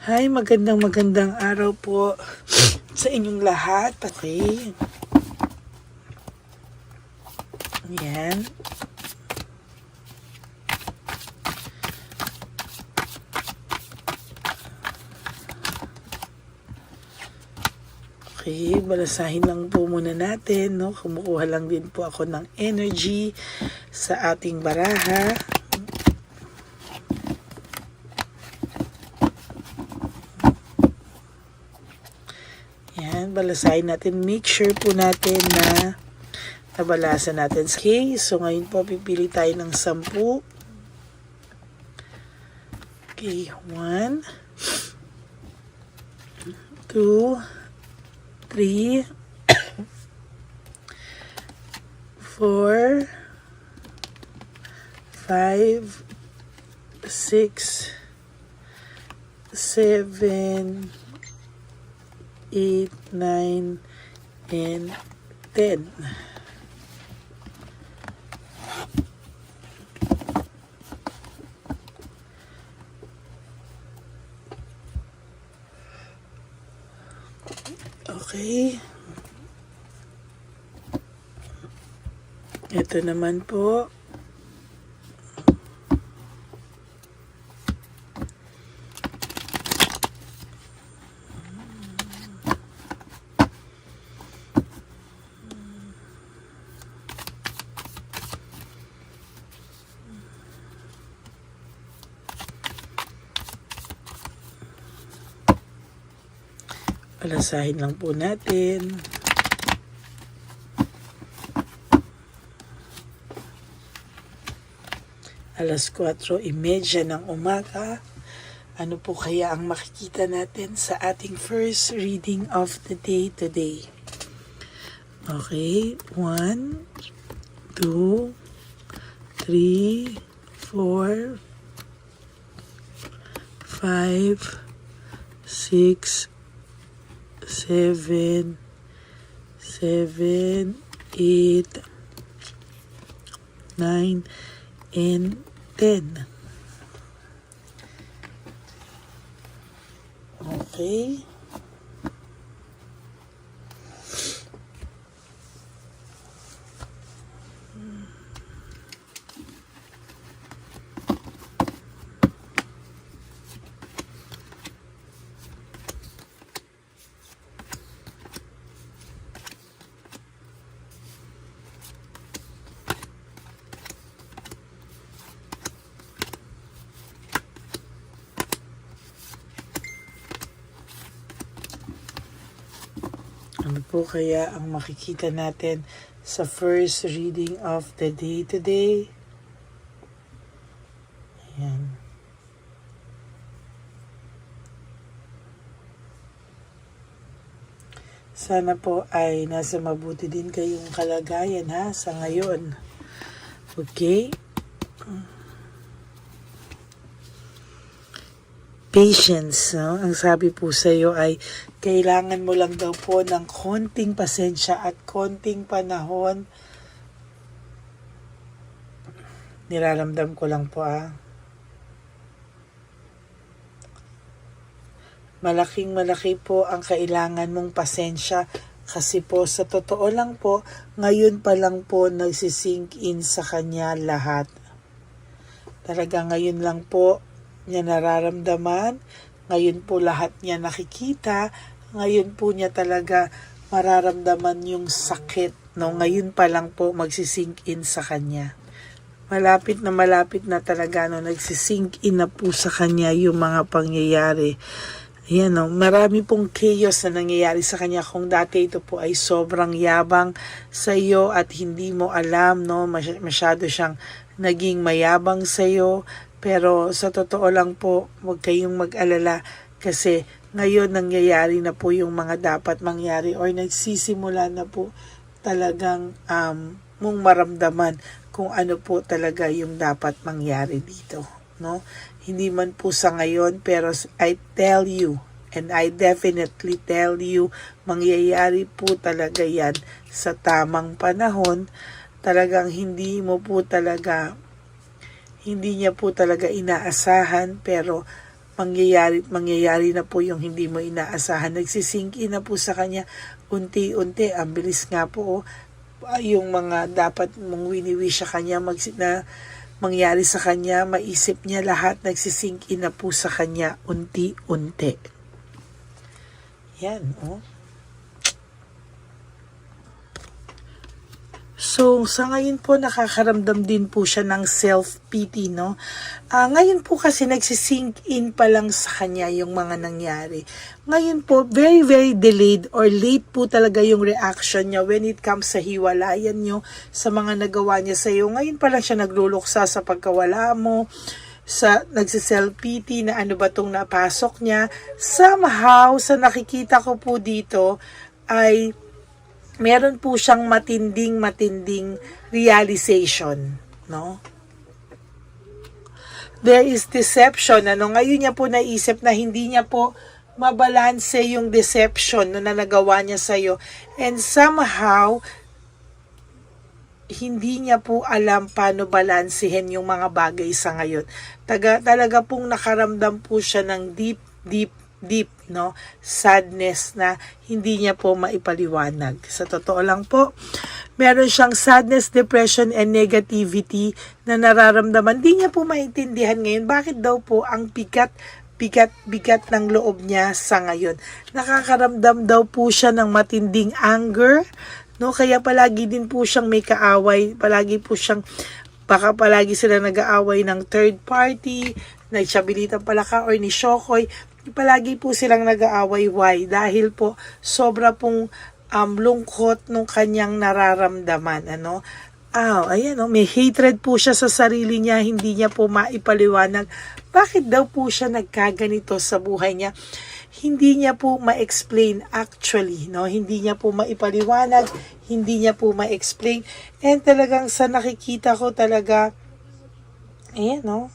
Hi, magandang araw po sa inyong lahat. Okay. Yan. Okay, balasahin lang po muna natin, no? Kumukuha lang din po ako ng energy sa ating baraha. Yan, balasahin natin. Make sure po natin na nabalasan natin. Okay, so ngayon po pipili tayo ng 10. Okay, 1, 2, 3, 4, 5, 6, 7, 8, 9, and 10. Okay. Ito naman po. Palasahin lang po natin. Alas 4:30 ng umaga. Ano po kaya ang makikita natin sa ating first reading of the day today? Okay, 1, 2, 3, 4, 5, 6, 7, 8, 9, and 10. Okay. Ano po kaya ang makikita natin sa first reading of the day today? Ayan. Sana po ay nasa mabuti din kayong kalagayan sa ngayon. Okay? Patience, no? Ang sabi po sa iyo ay kailangan mo lang daw po ng konting pasensya at konting panahon. Niraramdam ko lang po Malaking-malaki po ang kailangan mong pasensya kasi po sa totoo lang po, ngayon pa lang po nagsisink in sa kanya lahat. Talaga ngayon lang po niya nararamdaman, ngayon po lahat niya nakikita, ngayon po niya talaga mararamdaman yung sakit, no? Ngayon pa lang po magsisink in sa kanya. Malapit na talaga, no? Nagsisink in na po sa kanya yung mga pangyayari. Ayan, no? Marami pong chaos na nangyayari sa kanya. Kung dati ito po ay sobrang yabang sa iyo at hindi mo alam, no? Masyado siyang naging mayabang sa iyo. Pero sa totoo lang po, huwag kayong mag-alala kasi ngayon nangyayari na po yung mga dapat mangyari or nagsisimula na po talagang mong maramdaman kung ano po talaga yung dapat mangyari dito, no? Hindi man po sa ngayon, pero I tell you, and I definitely tell you, mangyayari po talaga yan sa tamang panahon. Talagang hindi niya po talaga inaasahan, pero mangyayari na po yung hindi mo inaasahan. Nagsisink in na po sa kanya unti-unti. Ang bilis nga po, yung mga dapat mong wini-wish sa kanya na mangyari sa kanya, maisip niya lahat, nagsisink in na po sa kanya unti-unti. Yan, oh. So, sa ngayon po, nakakaramdam din po siya ng self-pity, no? Ngayon po kasi nagsisink in pa lang sa kanya yung mga nangyari. Ngayon po, very, very delayed or late po talaga yung reaction niya when it comes sa hiwalayan niyo, sa mga nagawa niya sa iyo. Ngayon pa lang siya nagluluksa sa pagkawala mo, sa nagsiself-pity na ano ba tong napasok niya. Somehow, sa nakikita ko po dito, ay meron po siyang matinding realization, no? There is deception, ano? Ngayon niya po naisip na hindi niya po mabalanse yung deception na nagawa niya sa iyo. And somehow, hindi niya po alam paano balansehin yung mga bagay sa ngayon. Talaga pong nakaramdam po siya ng deep, no, sadness na hindi niya po maipaliwanag. Sa totoo lang po, meron siyang sadness, depression, and negativity na nararamdaman. Hindi niya po maintindihan ngayon bakit daw po ang bigat ng loob niya sa ngayon. Nakakaramdam daw po siya ng matinding anger, no, kaya palagi din po siyang may kaaway, baka palagi sila nag-aaway ng third party, na Chabilitan Palaka or ni Shokoy. Palagi po silang nag-aaway. Why? Dahil po sobra pong lungkot nung kanyang nararamdaman. Ano? Ayan, may hatred po siya sa sarili niya. Hindi niya po maipaliwanag. Bakit daw po siya nagkaganito sa buhay niya? Hindi niya po ma-explain actually. No? Hindi niya po maipaliwanag. Hindi niya po ma-explain. And talagang sa nakikita ko talaga, ayan, no?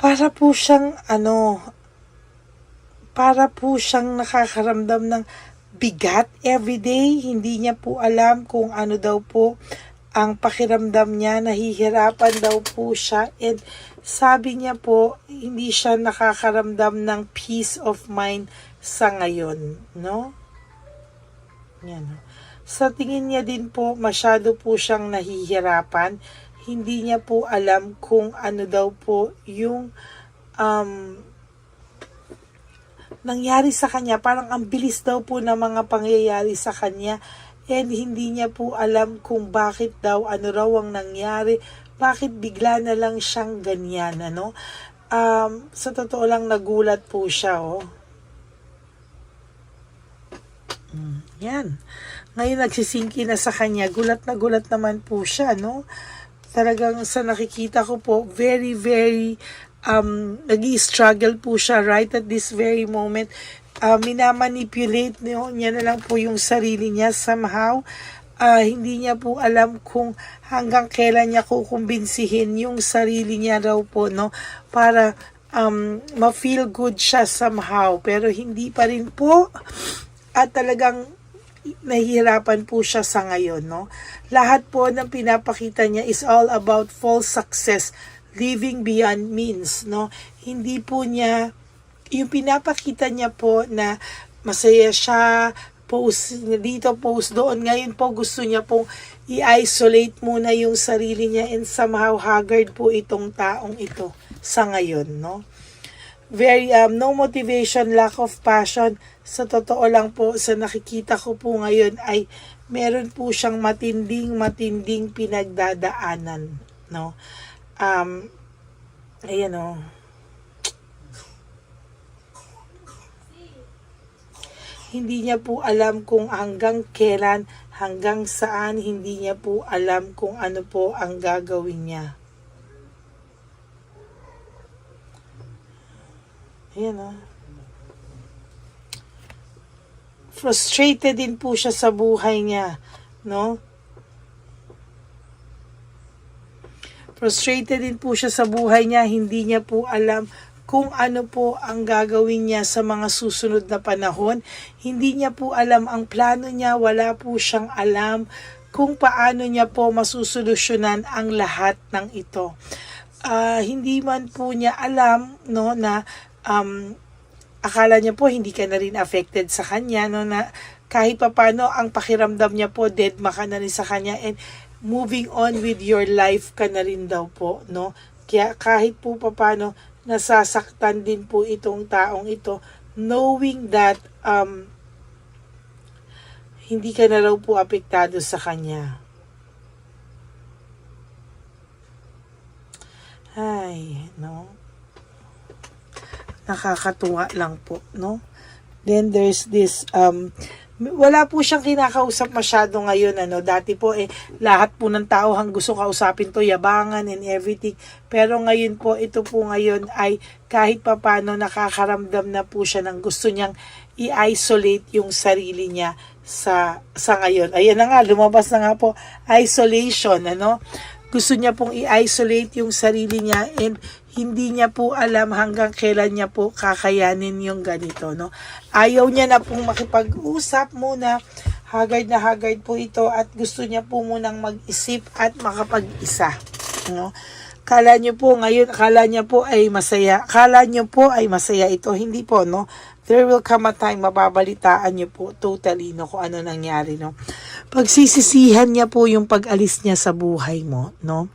Para po siyang nakakaramdam ng bigat everyday. Hindi niya po alam kung ano daw po ang pakiramdam niya. Nahihirapan daw po siya. And sabi niya po, hindi siya nakakaramdam ng peace of mind sa ngayon. No? Yan. Sa tingin niya din po, masyado po siyang nahihirapan. Hindi niya po alam kung ano daw po yung nangyari sa kanya. Parang ang bilis daw po ng mga pangyayari sa kanya. And hindi niya po alam kung bakit daw, ano raw ang nangyari. Bakit bigla na lang siyang ganyan, ano? Sa totoo lang, nagulat po siya, oh. Yan. Ngayon nagsisingki na sa kanya. Gulat na gulat naman po siya, no? Talagang sa nakikita ko po, very, very nag-i-struggle po siya right at this very moment. Minamanipulate niya na lang po yung sarili niya somehow. Hindi niya po alam kung hanggang kailan niya kukumbinsihin yung sarili niya raw po, no? Para ma-feel good siya somehow. Pero hindi pa rin po. At talagang nahihirapan po siya sa ngayon, no? Lahat po ng pinapakita niya is all about false success, living beyond means, no? Hindi po niya, yung pinapakita niya po na masaya siya, post dito, post doon. Ngayon po gusto niya pong i-isolate muna yung sarili niya and somehow haggard po itong taong ito sa ngayon, no? Very, no motivation, lack of passion. Sa totoo lang po, sa nakikita ko po ngayon ay meron po siyang matinding pinagdadaanan, no? Ayan, oh. Hindi niya po alam kung hanggang kailan, hanggang saan, hindi niya po alam kung ano po ang gagawin niya. Ayan, oh. Frustrated din po siya sa buhay niya, no? Frustrated din po siya sa buhay niya, hindi niya po alam kung ano po ang gagawin niya sa mga susunod na panahon. Hindi niya po alam ang plano niya, wala po siyang alam kung paano niya po masusolusyonan ang lahat ng ito. Hindi man po niya alam, no, na akala niya po hindi ka na rin affected sa kanya, no, na kahit papano ang pakiramdam niya po dead ka na rin sa kanya, and moving on with your life ka na rin daw po, no. Kaya kahit po papano nasasaktan din po itong taong ito, knowing that hindi ka na raw po apektado sa kanya. Ay, no? Nakakatuwa lang po, no? Then there's this, wala po siyang kinakausap masyado ngayon, ano? Dati po, lahat po ng tao gusto kausapin to, yabangan and everything. Pero ngayon po, ito po ngayon ay kahit papano nakakaramdam na po siya ng gusto niyang i-isolate yung sarili niya sa ngayon. Ayan na nga, lumabas na nga po, isolation, ano? Gusto niya pong i-isolate yung sarili niya, and hindi niya po alam hanggang kailan niya po kakayanin yung ganito, no? Ayaw niya na pong makipag-usap muna, haggard na haggard po ito, at gusto niya po munang mag-isip at makapag-isa, no? Kala niyo po ngayon, kala niya po ay masaya, kala niyo po ay masaya ito, hindi po, no? There will come a time, mababalitaan niyo po totally, no, kung ano nangyari, no? Pagsisisihan niya po yung pag-alis niya sa buhay mo, no?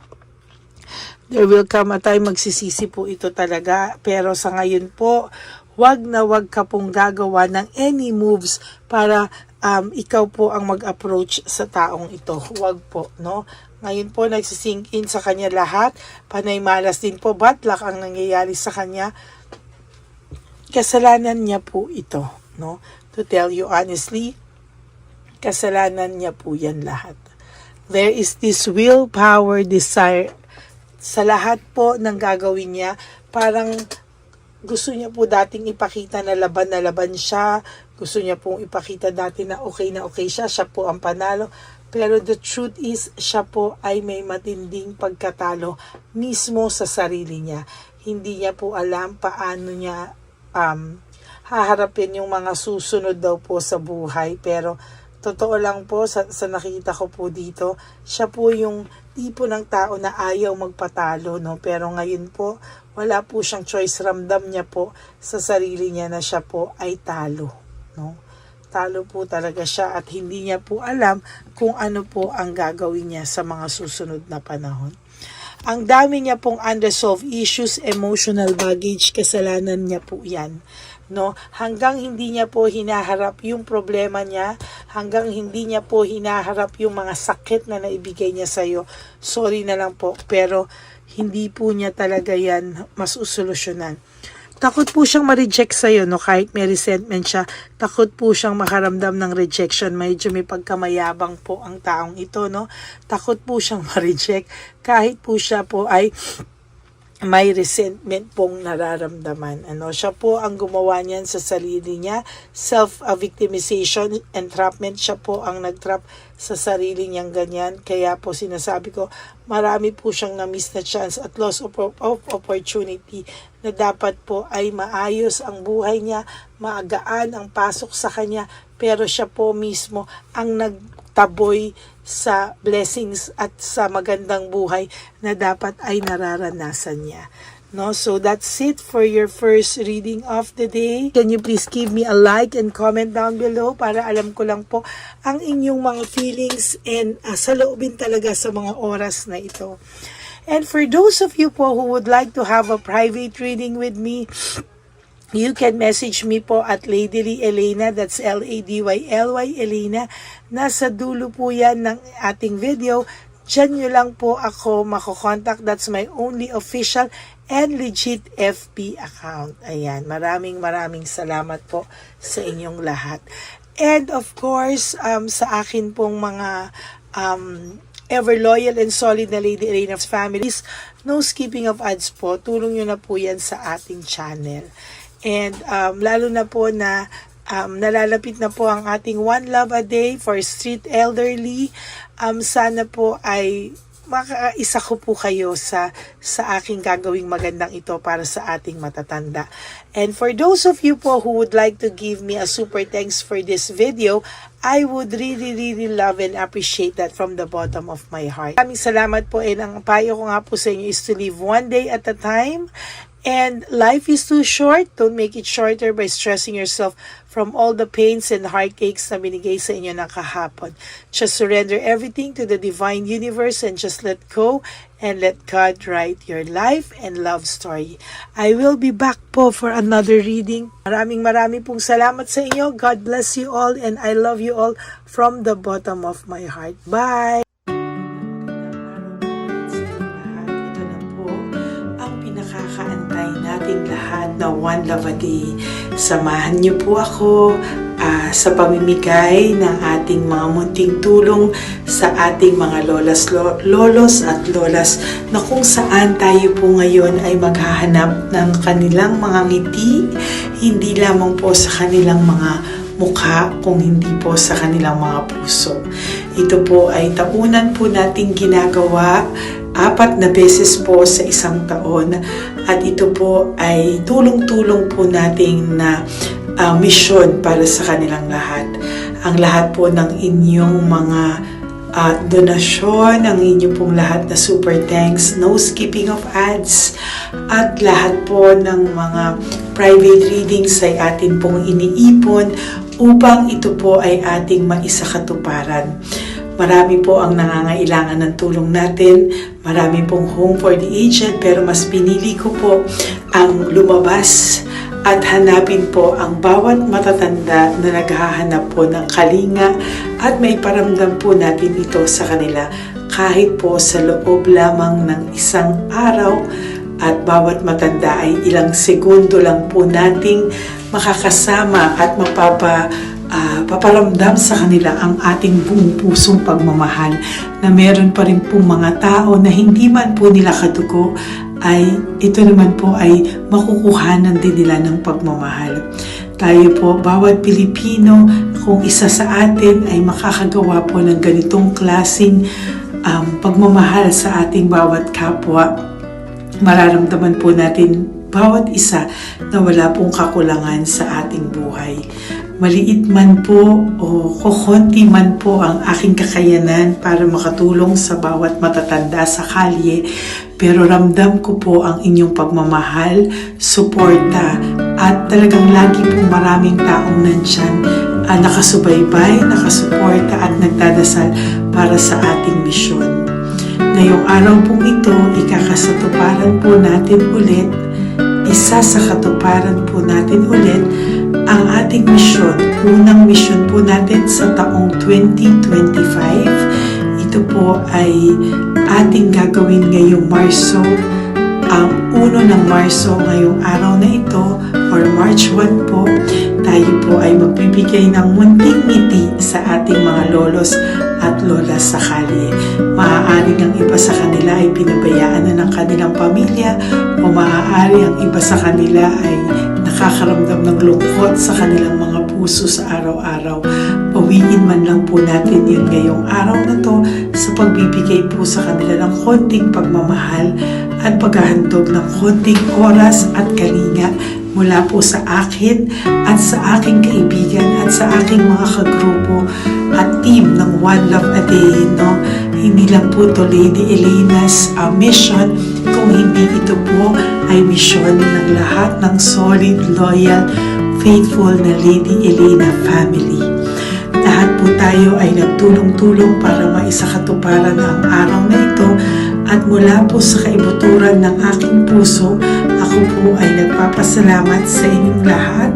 There will come a time, magsisisi po ito talaga. Pero sa ngayon po, wag na wag ka pong gagawa ng any moves para ikaw po ang mag-approach sa taong ito. Wag po, no? Ngayon po, nagsisink in sa kanya lahat. Panay malas din po, bad luck ang nangyayari sa kanya. Kasalanan niya po ito, no? To tell you honestly, kasalanan niya po yan lahat. There is this willpower, desire sa lahat po ng gagawin niya. Parang gusto niya po dating ipakita na laban siya. Gusto niya pong ipakita dati na okay siya. Siya po ang panalo. Pero the truth is, siya po ay may matinding pagkatalo mismo sa sarili niya. Hindi niya po alam paano niya haharapin yung mga susunod daw po sa buhay. Pero totoo lang po, sa nakita ko po dito, siya po yung tipo ng tao na ayaw magpatalo, no? Pero ngayon po, wala po siyang choice. Ramdam niya po sa sarili niya na siya po ay talo, no? Talo po talaga siya, at hindi niya po alam kung ano po ang gagawin niya sa mga susunod na panahon. Ang dami niya pong unresolved issues, emotional baggage, kasalanan niya po yan, no? Hanggang hindi niya po hinaharap yung problema niya, hanggang hindi niya po hinaharap yung mga sakit na naibigay niya sa iyo, sorry na lang po, pero hindi po niya talaga yan masusolusyonan. Takot po siyang ma-reject sa iyo, no? Kahit may resentment siya, takot po siyang makaramdam ng rejection. Medyo may pagkamayabang po ang taong ito, no? Takot po siyang ma-reject kahit po siya po ay may resentment pong nararamdaman. Ano, siya po ang gumawa niyan sa sarili niya. Self-victimization, entrapment, siya po ang nag-trap sa sarili niyang ganyan. Kaya po sinasabi ko, marami po siyang na-miss na chance at loss of opportunity na dapat po ay maayos ang buhay niya, maagaan ang pasok sa kanya, pero siya po mismo ang nagtaboy sa blessings at sa magandang buhay na dapat ay nararanasan niya. No, so that's it for your first reading of the day. Can you please give me a like and comment down below para alam ko lang po ang inyong mga feelings and saloobin talaga sa mga oras na ito. And for those of you po who would like to have a private reading with me, you can message me po at Ladyly Elena, that's Ladyly Elena. Nasa dulo po yan ng ating video. Diyan nyo lang po ako makokontak. That's my only official and legit FB account. Ayan, maraming salamat po sa inyong lahat. And of course, sa akin pong mga ever loyal and solid na Lady Elena's families, no skipping of ads po. Tulong nyo na po yan sa ating channel. And lalo na po na nalalapit na po ang ating One Love a Day for Street Elderly. Sana po ay makaisa ko po kayo sa aking gagawing magandang ito para sa ating matatanda. And for those of you po who would like to give me a super thanks for this video, I would really love and appreciate that from the bottom of my heart. Maraming salamat po, and ang payo ko nga po sa inyo is to live one day at a time. And life is too short. Don't make it shorter by stressing yourself from all the pains and heartaches na binigay sa inyo ng kahapon. Just surrender everything to the divine universe and just let go and let God write your life and love story. I will be back po for another reading. Maraming pong salamat sa inyo. God bless you all, and I love you all from the bottom of my heart. Bye! Nakakaantay nating lahat na One Love a Day. Samahan niyo po ako sa pamimigay ng ating mga munting tulong sa ating mga lolos at lolas, na kung saan tayo po ngayon ay maghahanap ng kanilang mga ngiti, hindi lamang po sa kanilang mga mukha, kung hindi po sa kanilang mga puso. Ito po ay taunan po nating ginagawa 4 na beses po sa isang taon, at ito po ay tulong-tulong po nating na misyon para sa kanilang lahat. Ang lahat po ng inyong mga donasyon, ang inyong pong lahat na super thanks, no skipping of ads, at lahat po ng mga private readings ay atin pong iniipon upang ito po ay ating maisakatuparan. Marami po ang nangangailangan ng tulong natin. Marami pong home for the aged, pero mas pinili ko po ang lumabas at hanapin po ang bawat matatanda na naghahanap po ng kalinga, at may paramdam po natin ito sa kanila kahit po sa loob lamang ng isang araw, at bawat matanda ay ilang segundo lang po nating makakasama at paparamdam sa kanila ang ating buong pusong pagmamahal, na meron pa rin pong mga tao na hindi man po nila kadugo, ay ito naman po ay makukuhanan din nila ng pagmamahal. Tayo po, bawat Pilipino, kung isa sa atin ay makakagawa po ng ganitong klaseng pagmamahal sa ating bawat kapwa, mararamdaman po natin bawat isa na wala pong kakulangan sa ating buhay. Maliit man po o kokonti man po ang aking kakayanan para makatulong sa bawat matatanda sa kalye, pero ramdam ko po ang inyong pagmamahal, suporta, at talagang lagi po maraming taong nandyan, nakasubaybay, nakasuporta at nagdadasal para sa ating misyon. Ngayong araw pong ito, ikakasatuparan po natin ulit, isa sa katuparan po natin ulit, ang ating misyon. Unang misyon po natin sa taong 2025. Ito po ay ating gagawin ngayong Marso. Ang 1 ng Marso, ngayong araw na ito, or March 1 po, tayo po ay magbibigay ng munting ngiti sa ating mga lolos at lolas sa kalye. Maaaring ang iba sa kanila ay pinabayaan na ng kanilang pamilya, o maaari ang iba sa kanila ay nakakaramdam ng lungkot sa kanilang mga puso sa araw-araw. Pawiin man lang po natin yun ngayong araw na to sa pagbibigay po sa kanila ng konting pagmamahal at paghahandog ng konting oras at kalinga mula po sa akin at sa aking kaibigan at sa aking mga kagrupo at team ng One Love a Day. No? Hindi lang po to Lady Elena's mission, kung hindi ito po ay misyon ng lahat ng solid, loyal, faithful na Lady Elena family. Lahat po tayo ay nagtulong-tulong para maisakatuparan ang araw na ito, at mula po sa kaibuturan ng aking puso, ako po ay nagpapasalamat sa inyong lahat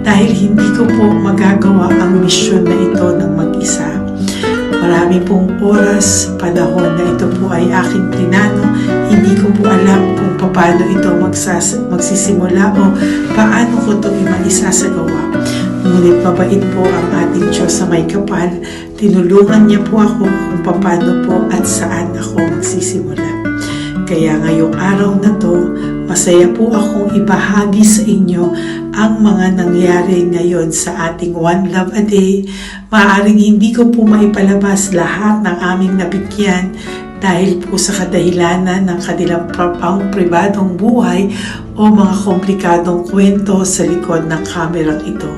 dahil hindi ko po magagawa ang misyon na ito ng mag-isa. Marami pong oras, panahon na ito po ay aking plinano. Hindi ko po alam kung paano ito magsisimula o paano ko ito maisasagawa. Ngunit mabait po ang ating Diyos sa may kapal. Tinulungan niya po ako kung paano po at saan ako magsisimula. Kaya ngayong araw na to, masaya po akong ibahagi sa inyo ang mga nangyari ngayon sa ating One Love a Day. Maaaring hindi ko po maipalabas lahat ng aming nabigyan dahil po sa kadahilanan ng kanilang pribadong buhay o mga komplikadong kwento sa likod ng kamerang ito.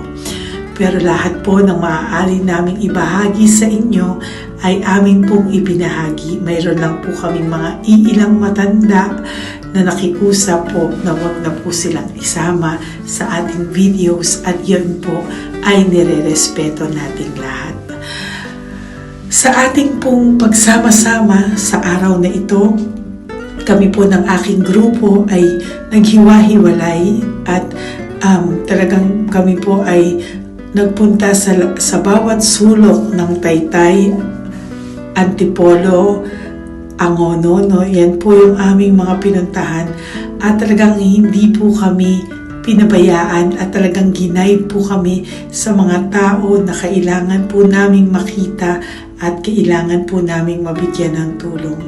Pero lahat po ng maaari naming ibahagi sa inyo ay amin pong ibinahagi. Mayroon lang po kaming mga iilang matanda na nakiusap po na wag na po silang isama sa ating videos at yun po ay nire-respeto nating lahat. Sa ating pong pagsama-sama sa araw na ito, kami po ng aking grupo ay naghiwa-hiwalay at talagang kami po ay nagpunta sa bawat sulok ng Taytay, Antipolo, Angono, no? Yan po yung aming mga pinuntahan at talagang hindi po kami pinabayaan at talagang ginaid po kami sa mga tao na kailangan po naming makita at kailangan po naming mabigyan ng tulong.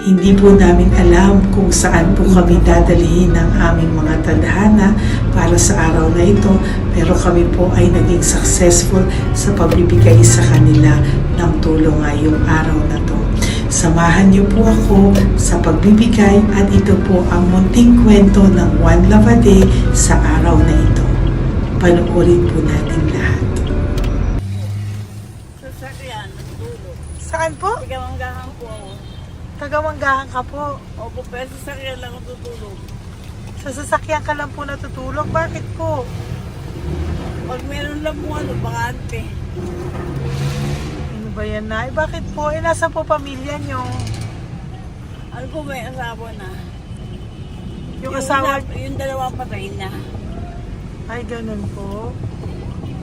Hindi po namin alam kung saan po kami dadalhin ng aming mga tadhana para sa araw na ito, pero kami po ay naging successful sa pagbibigay sa kanila ng tulong ngayong araw na to. Samahan niyo po ako sa pagbibigay at ito po ang munting kwento ng One Love a Day sa araw na ito. Panoorin po natin lahat. Sasakyan, natutulog. Saan po? Tagamanggahan po ako. Tagamanggahan ka po. Opo, pero sasakyan lang ako tutulog. Sa sasakyan ka lang po natutulog? Bakit po? Pag meron lang po bakante. Ano ba yan, Nay? Bakit po? Nasa po pamilya nyo? Ano po may asawa na? Yung asawa... Yung dalawa patay na. Ay, ganun po.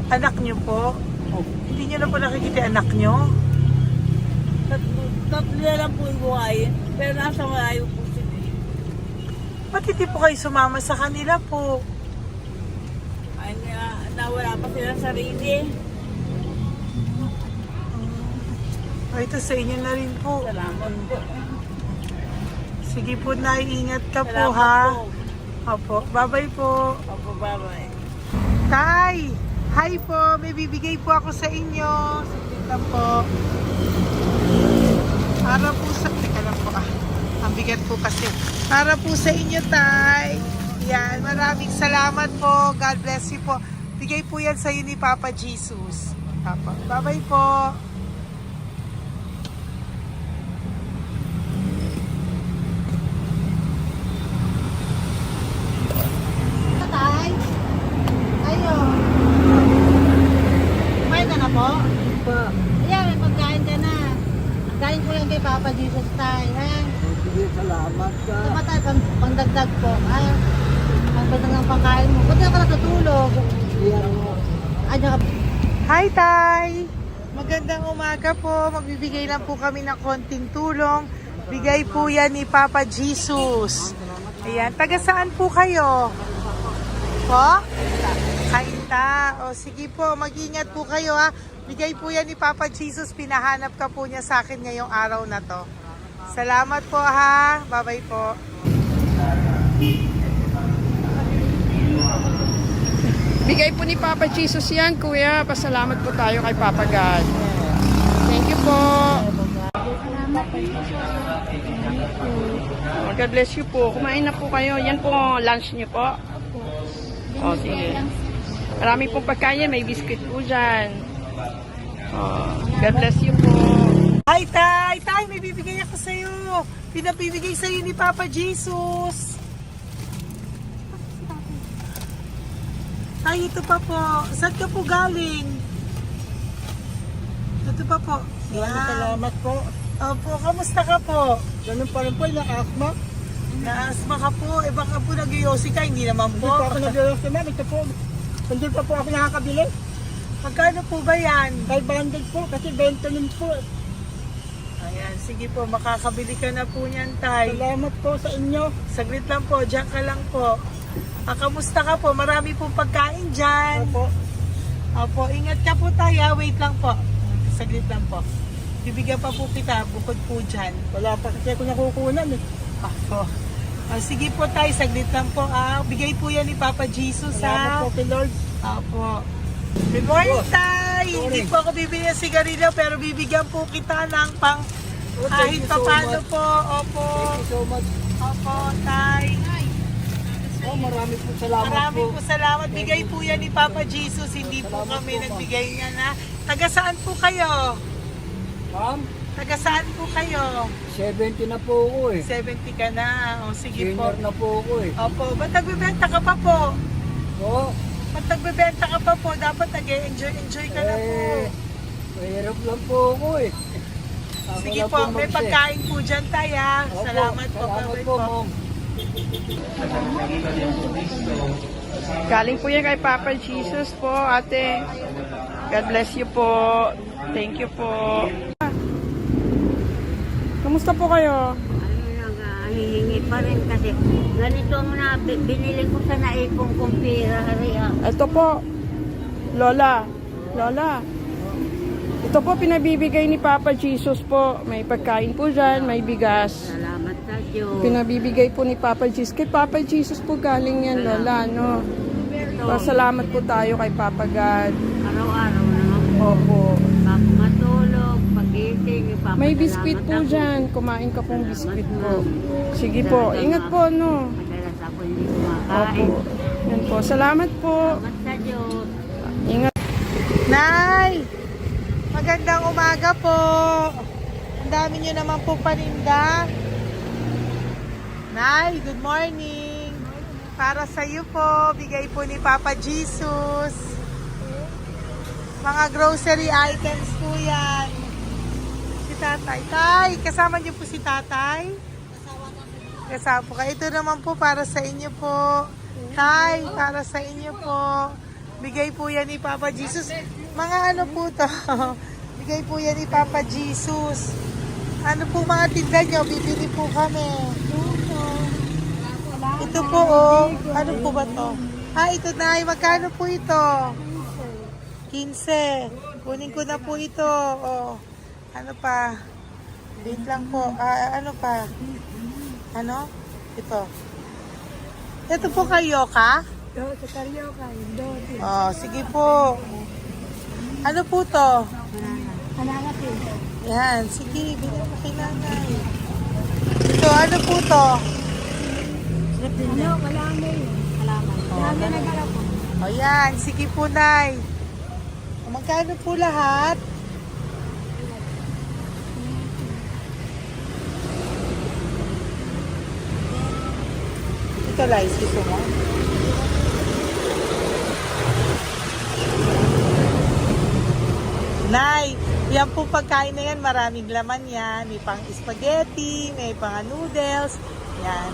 Anak nyo po? Opo. Hindi nyo na po nakikita anak nyo? Tatlo na lang po yung buhay. Pero nasa malayo po sila. Ba't hindi po kayo sumama sa kanila po? Ay, nawala pa sila sa sarili. Ay, ito sa inyo na rin po. Salamat po. Sige po, Nay. Ingat ka po, Salamat ha? po. Opo. Bye-bye po. Opo, bye-bye. Tay! Hi po! May bibigay po ako sa inyo. Saglit lang po. Para po sa... Teka lang po, Ang bigat po kasi. Para po sa inyo, Tay. Yan. Maraming salamat po. God bless you po. Bigay po yan sa iyo ni Papa Jesus. Papa. Bye-bye po. Tay? Ayo. Kumain ka na po? Pa, Ayan, may pagkain ka na. Galing ko yan kay Papa Jesus, Tay. Ha? sige, salamat ka. Tumatay, pangdagdag po. Ha? Ang bandang ng pagkain mo. Buti ka natutulog. Ayan ka. Hi, Tay! Magandang umaga po. Magbibigay lang po kami ng konting tulong. Bigay po yan ni Papa Jesus. Ayan. Taga saan po kayo? Po? Kainta. O sige po, mag-ingat po kayo, ha. Bigay po yan ni Papa Jesus. Pinahanap ka po niya sa akin ngayong araw na to. Salamat po, ha. Bye-bye po. Bigay po ni Papa Jesus yan, Kuya. Pasalamat po tayo kay Papa God. Thank you po. Oh, God bless you po. Kumain na po kayo. Yan po lunch niyo po. Oh, sige. Marami pong pagkain. May biscuit po dyan. Oh, God bless you po. Hi, Tay! Tay, may bibigay ako sa'yo. Pinabibigay sa'yo ni Papa Jesus. Tay, ito pa po. Saan ka po galing? Ito pa po. Maraming salamat po. Opo, kamusta ka po? Ganun pa rin po, na-asma. Naasma ka po. Eh baka po nag-yosi ka, hindi naman Hindi po. po ako nag-ios naman. Ito po, hindi pa po ako nakakabili. Magkano po ba yan? 500 po, kasi 20 nun po. Ayan, sige po, makakabili ka na po niyan, Tay. Salamat po sa inyo. Saglit lang po, diyan ka lang po. Kamusta ka po? Marami pong pagkain dyan. Opo. Opo, ingat ka po, Tay, ha? Wait lang po. Saglit lang po. Bibigyan pa po kita, bukod po dyan. Wala pa kasi ako nakukunan eh. Opo. Sige po, Tay, saglit lang po. Bigay po yan ni Papa Jesus, Salamat ha? po kay Lord. Opo. Good morning, Tay! Hindi po ako bibili ng sigarilyo, pero bibigyan po kita ng Kahit pa paano po. Opo. Thank you so much. Opo, Tay. Oh, marami po salamat Maraming po. po salamat. Bigay po yan ni Papa Jesus. Hindi po kami nagbigay niya na. Taga saan po kayo? Ma'am, Taga saan po kayo? 70 na po ako eh. 70 ka na. O sige po. Senior na po ako eh. Opo. Ba't nagbibenta ka pa po? Oh, Ba't nagbibenta ka pa po? Dapat nag-enjoy ka na po. mahirap lang po ako eh. Ako Sige lang po, may mag-set. pagkain po dyan tayo. Opo, Salamat po. Salamat Pabay po, ma'am. Galing po yan kay Papa Jesus po, ate. God bless you po. Thank you po. Kamusta po kayo? Hihingi pa rin kasi ganito mo na binili ko sa naipong kong pera. Ito po, Lola. Lola. Ito po pinabibigay ni Papa Jesus po. May pagkain po dyan, may bigas. Salamat sa Diyos. Pinabibigay po ni Papa Jesus. Kay Papa Jesus po galing yan, Lola, no? Pasalamat po tayo kay Papa God. Araw-araw naman po. Opo. Bago matulog, pagising, ipapasalamat May biskwit po ako. dyan. Kumain ka pong biskwit po. Sige po. Ingat po, no? Madalas ako hindi kumakain. Opo. Yan po. Salamat po. Salamat sa Diyos. Ingat. Nay! Magandang umaga po. Ang dami nyo naman po paninda. Nay, good morning. Para sa iyo po, bigay po ni Papa Jesus. Mga grocery items po yan. Si Tatay. Tay, kasama niyo po si Tatay? Kasama po kayo. Ito naman po para sa inyo po. Tay, para sa inyo po. Bigay po yan ni Papa Jesus. Mga ano po to? Bigay po yan ni Papa Jesus. Ano po mga tinda nyo? Bibili po kami. Ito po oh. Ano po ba to? Ito na. Magkano po ito? 15. Kunin ko na po ito. Oh. Ano pa? Wait lang po. Ano pa? Ano? Ito. Ito po kayo ka? Oh, sige po. Ano po to? Yan, sige, bilhin mo kay nanay. Ito, ano po to? O yan, sige po, nay. Magkano po lahat? Ito, Lice, gusto mo? Nay, yan po pagkain na yan, maraming laman yan. May pang spaghetti, may pang noodles. Yan.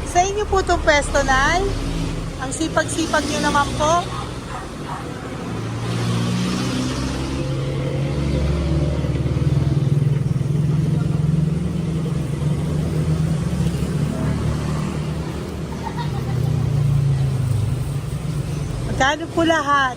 Sa inyo po itong pwesto, Nay? Ang sipag-sipag nyo naman po. Magkano po lahat?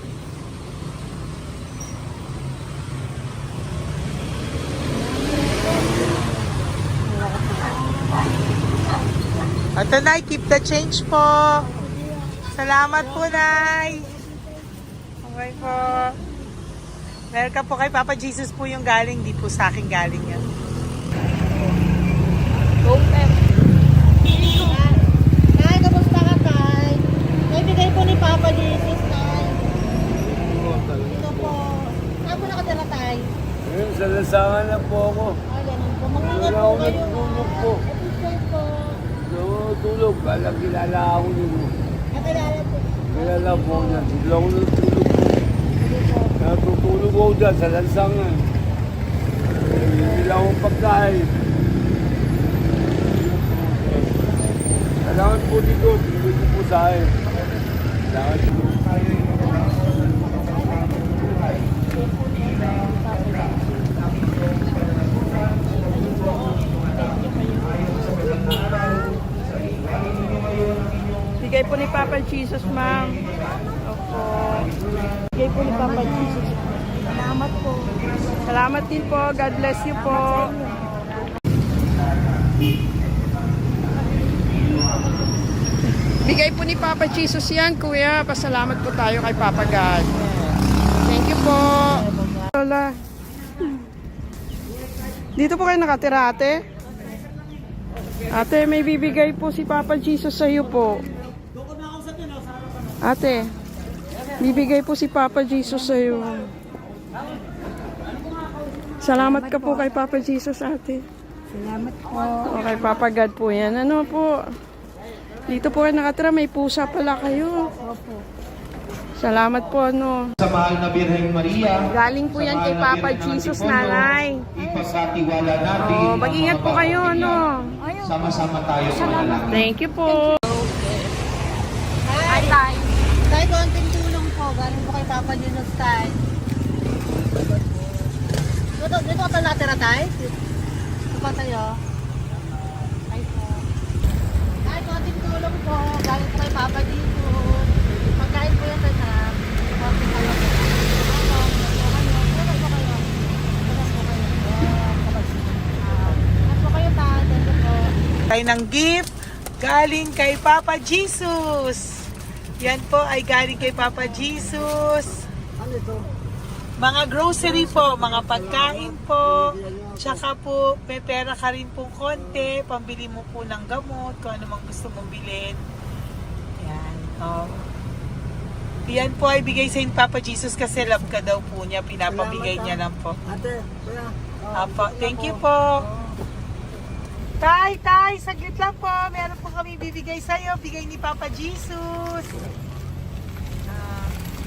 Ito, Nay, keep the change po. Salamat po, Nay. Okay po. Welcome po kay Papa Jesus po yung galing. Di po sa akin galing yan. Tay, kamusta ka, Tay? May bigay po ni Papa Jesus, Tay. Ito po. Saan po nakatira, Tay? Ngayon, sa lasangan na po ako. Ganun po. Mag-ingat Wala po ako kayo. natulog po. Ito po. Natulog. Alam, kilala ako nyo. Nakilala po. Kilala po niya. Hindi ako natulog po. Natutulog ako dyan sa lansangan. Hindi lang akong pagkain. Kailangan po dito. Bigay ko po sa akin. Kailangan po. Bigay po ni Papa Jesus, ma'am. Opo. Bigay po ni Papa Jesus. Salamat po. Salamat din po. God bless you po. Bigay po ni Papa Jesus yan, kuya. Pasalamat po tayo kay Papa God. Thank you po. Lola. Dito po kayo nakatira, ate? Ate, may bibigay po si Papa Jesus sa iyo po. Ate, bibigay po si Papa Jesus sa iyo. Salamat ka po kay Papa Jesus, ate. Salamat po. O kay Papa God po yan. Ano po? Dito po kayo nakatira, may pusa pala kayo. Opo. Salamat po, ano. Sa mahal na Birheng Maria. Galing po yan kay Papa Jesus, nanay. Ipagkatiwala natin. Oh, mag-ingat po kayo, ano. Sama-sama tayo manalangin. Thank you po. Hi, Tay. Tay, konting tulong po. Galing po kay Papa Dinos, Tay. Dito ka pala natira, Tay? Ito pa tayo. Ay po. Tay, konting tulong po. Galing po kay Papa Dinos. Pagkain po yan, Tay, ha? Konting tulong po. Tayo ng gift galing kay Papa Jesus. Yan po ay galing kay Papa Jesus. Mga grocery po, mga pagkain po. Tsaka po, may pera ka rin po konti. Pambili mo po ng gamot, kung ano mang gusto mong bilhin. Yan. Yan po ay bigay sa Papa Jesus kasi love ka daw po niya. Pinapabigay niya lang po. Ate, kuya. Apo, thank you po. Tay, saglit lang po. Meron po kami bibigay sa'yo. Bigay ni Papa Jesus.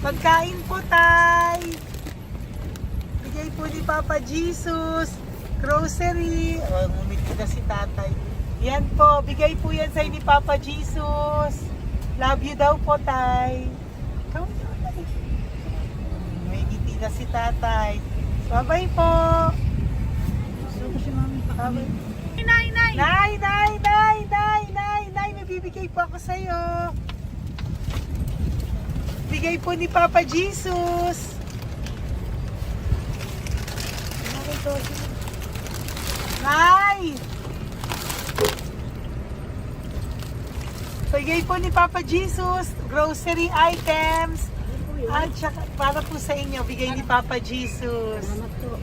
Pagkain po, Tay. Bigay po ni Papa Jesus. Grocery. Ngumiti na si Tatay. Yan po. Bigay po yan sa'yo ni Papa Jesus. Love you daw po, Tay. May ngiti na si Tatay. Bye-bye po. Bye-bye. Nay, may bibigay po ako sa'yo. Bigay po ni Papa Jesus. Nay! Bigay po ni Papa Jesus, grocery items. At saka, para po sa inyo, bigay ni Papa Jesus.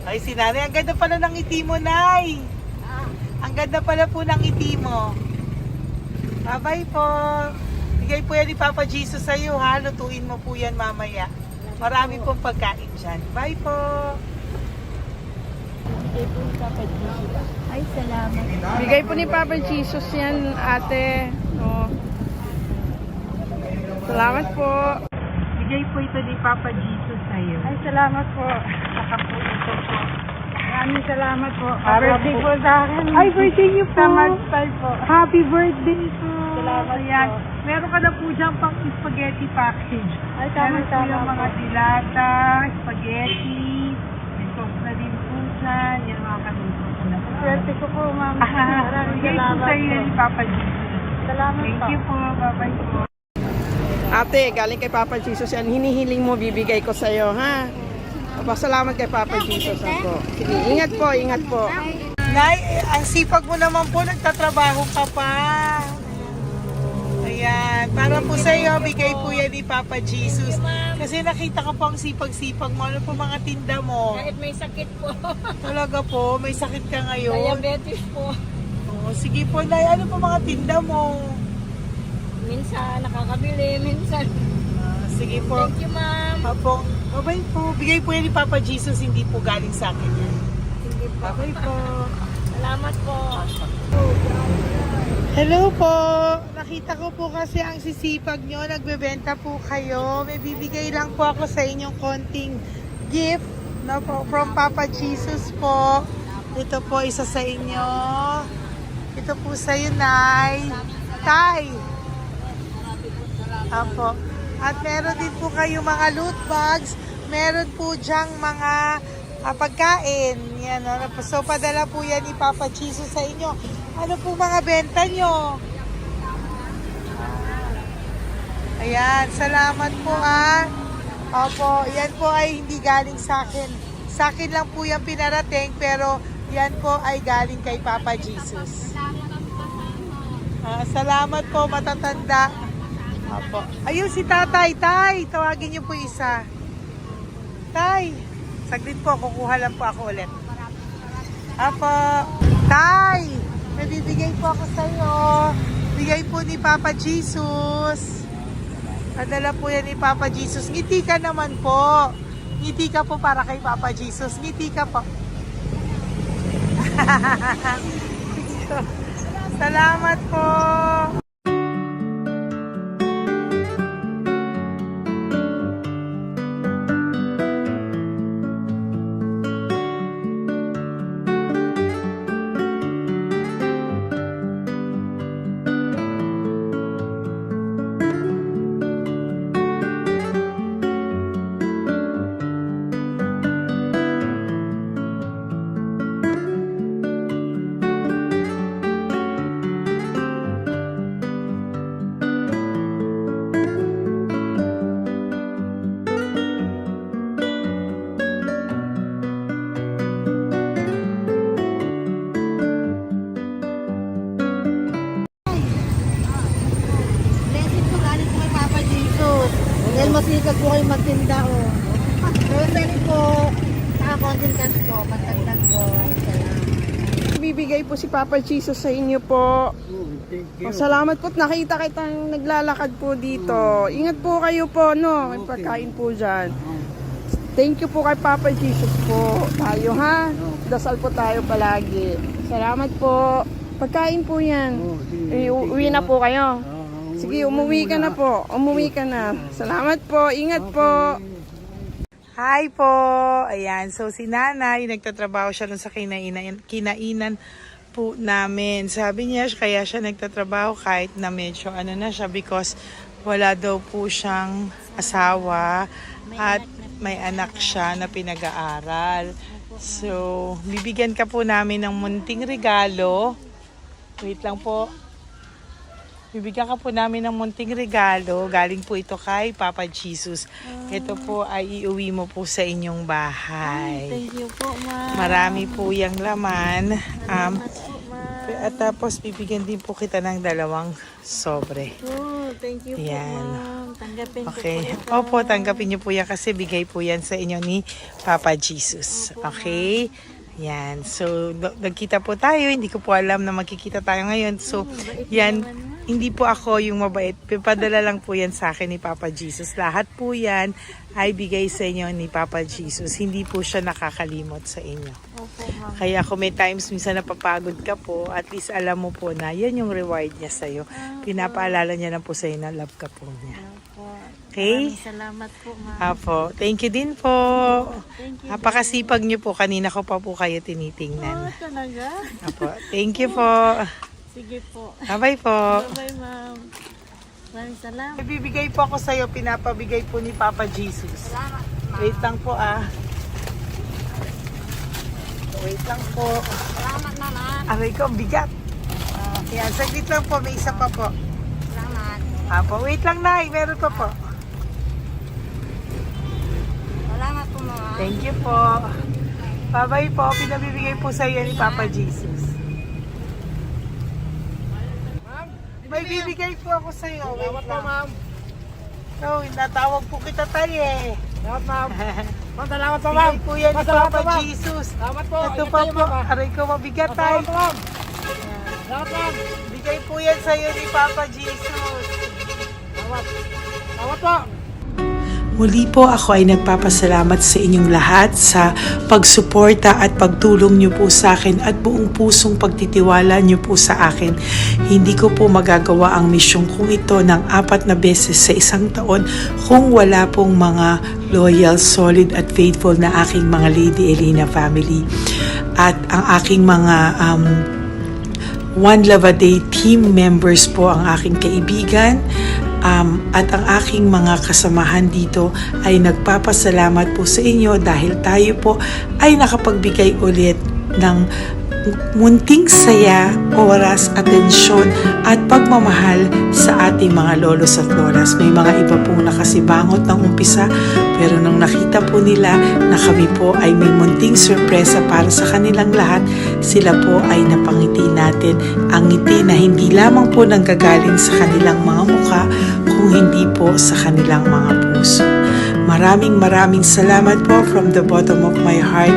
Ay, si Nanay, ang ganda pala ng ngiti mo, Nay. Ang ganda pala po ng ngiti mo. Bye-bye po. Bigay po yan ni Papa Jesus sa iyo, ha? Lutuin mo po yan mamaya. Marami pong pagkain dyan. Bye po. Ay, salamat. Bigay po ni Papa Jesus yan, ate. Oh. Salamat po. Bigay po ito ni Papa Jesus sa iyo. Ay, salamat po. Saka po ito po. Maraming salamat po. Birthday po sa akin. Ay, birthday niyo po. Sa March po. Happy birthday po. Salamat Ayan. po. Meron ka na po dyan pang spaghetti package. Ay, Meron po tama-tama yung mga po. dilata, spaghetti, may sauce na din po dyan. Yan mga kaluto ko na po. Swerte ko po, ma'am. Maraming Bigay po salamat sa iyo po. ni Papa Jesus. Salamat Thank po. you po. Bye-bye po. Ate, galing kay Papa Jesus yan. Hinihiling mo, bibigay ko sa'yo, ha? Pasalamat kay Papa Jesus ako. Sige, ingat po, ingat po. Nay, ang sipag mo naman po, nagtatrabaho ka pa. Ayan, para po sa iyo, bigay po yan ni Papa Jesus. Kasi nakita ko po ang sipag-sipag mo. Ano po mga tinda mo? Kahit may sakit po. Talaga po, may sakit ka ngayon. Diabetes po. Oh, sige po, Nay, ano po mga tinda mo? Minsan nakakabili, minsan. Sige po. Thank you, ma'am. Apo, bye po. Bigay po yan ni Papa Jesus, hindi po galing sa akin yan. Sige po. Bye po. Salamat po. Hello po! Nakita ko po kasi ang sisipag nyo, nagbebenta po kayo. May bibigay lang po ako sa inyong konting gift no, po, from Papa Jesus po. Ito po isa sa inyo. Ito po sa iyo, Nay. Tay! Apo. At meron din po kayo mga loot bags. Meron po dyang mga pagkain. Yan, so, padala po yan ni Papa Jesus sa inyo. Ano po mga benta nyo? Ayan, salamat po Opo, yan po ay hindi galing sa akin. Sa akin lang po yan pinarating, pero yan po ay galing kay Papa Jesus. Salamat po, matatanda. Opo. Ayun si Tatay. Tay, tawagin niyo po isa. Tay, saglit po, kukuha lang po ako ulit. Apo. Tay, may bibigay po ako sa iyo. Bigay po ni Papa Jesus. Padala po yan ni Papa Jesus. Ngiti ka naman po. Ngiti ka po para kay Papa Jesus. Ngiti ka po. Salamat po. Blessing po galing po kay Papa Jesus. Dahil masikag po kayo magtinda o. Rosary po. Saka content cash po. Pagtagdag po. Salamat. Bibigay po si Papa Jesus sa inyo po. Salamat po. Nakita kitang naglalakad po dito. Ingat po kayo po, no? May pagkain po dyan. Thank you po kay Papa Jesus po. Tayo, ha? Dasal po tayo palagi. Salamat po. Pagkain po yan. Uwi na po kayo. Sige, umuwi ka na po. Umuwi ka na. Salamat po. Ingat po. Hi po! Ayan, so si nanay, nagtatrabaho siya dun sa kinainan po namin. Sabi niya, kaya siya nagtatrabaho kahit na medyo ano na siya because wala daw po siyang asawa at may anak siya na pinag-aaral. So, bibigyan ka po namin ng munting regalo. Wait lang po. Bibigyan ka po namin ng munting regalo. Galing po ito kay Papa Jesus. Ito po ay iuwi mo po sa inyong bahay. Thank you po, ma'am. Marami po yung laman. At tapos bibigyan din po kita ng 2 sobre. Oh, thank you po, Yan. ma'am. Tanggapin Okay. ko po. Opo, tanggapin niyo po yan kasi bigay po yan sa inyo ni Papa Jesus. Okay? Yan. So, nagkita po tayo. Hindi ko po alam na magkikita tayo ngayon. So, yan. Hindi po ako yung mabait. Padala lang po yan sa akin ni Papa Jesus. Lahat po yan ay bigay sa inyo ni Papa Jesus. Hindi po siya nakakalimot sa inyo. Opo, ma'am. Kaya kung may times minsan napapagod ka po, at least alam mo po na yan yung reward niya sa'yo. Pinapaalala niya na po sa'yo na love ka po niya. Opo. Okay? Maraming salamat po, ma'am. Apo. Thank you din po. Thank you. Napakasipag niyo po. Kanina ko pa po kayo tinitingnan. Talaga? Apo. Thank you po. Sige po. Bye-bye po. Bye-bye, ma'am. Maraming salamat. May bibigay po ako sa'yo. Pinapabigay po ni Papa Jesus. Wait lang po Wait lang po. Salamat, ma'am. Aray ko, bigat. Yan, saglit lang po. May isa pa po. Salamat. Apo, wait lang na. Meron pa po. Salamat po, ma'am. Thank you po. Bye-bye po. Pinabibigay po sa iyo ni Papa Jesus. May bibigay po ako sa iyo. Wait lang. ma'am. So, natawag po kita tayo eh. Salamat, ma'am. Ma'am, salamat po, Bigay po yan ni Salamat Papa po, ma'am. Jesus. Salamat po. Ito Ingat pa kayo, po. ma'am. Aray ko, mabigat tayo. Salamat po, ma'am. Salamat, ma'am. Bigay po yan sa iyo ni Papa Jesus. Salamat. Salamat po. Muli po ako ay nagpapasalamat sa inyong lahat sa pagsuporta at pagtulong niyo po sa akin at buong pusong pagtitiwala niyo po sa akin. Hindi ko po magagawa ang misyong kong ito ng 4 na beses sa isang taon kung wala pong mga loyal, solid at faithful na aking mga Lady Elena family. At ang aking mga One Love a Day team members po ang aking kaibigan. At ang aking mga kasamahan dito ay nagpapasalamat po sa inyo dahil tayo po ay nakapagbigay ulit ng munting saya, oras, atensyon at pagmamahal sa ating mga lolos at lolas. May mga iba pong nakasibangot ng umpisa pero nung nakita po nila na kami po ay may munting sorpresa para sa kanilang lahat, sila po ay napangiti natin. Ang ngiti na hindi lamang po nanggagaling sa kanilang mga mukha kung hindi po sa kanilang mga puso. Maraming salamat po from the bottom of my heart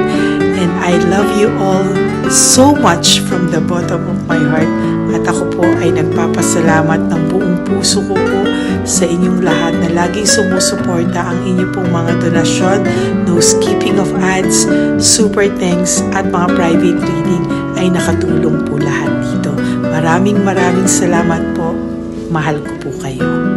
and I love you all. so much from the bottom of my heart. At ako po ay nagpapasalamat ng buong puso ko po sa inyong lahat na laging sumusuporta. Ang inyo pong mga donasyon, no skipping of ads, super thanks at mga private reading ay nakatulong po lahat dito. Maraming salamat po. Mahal ko po kayo.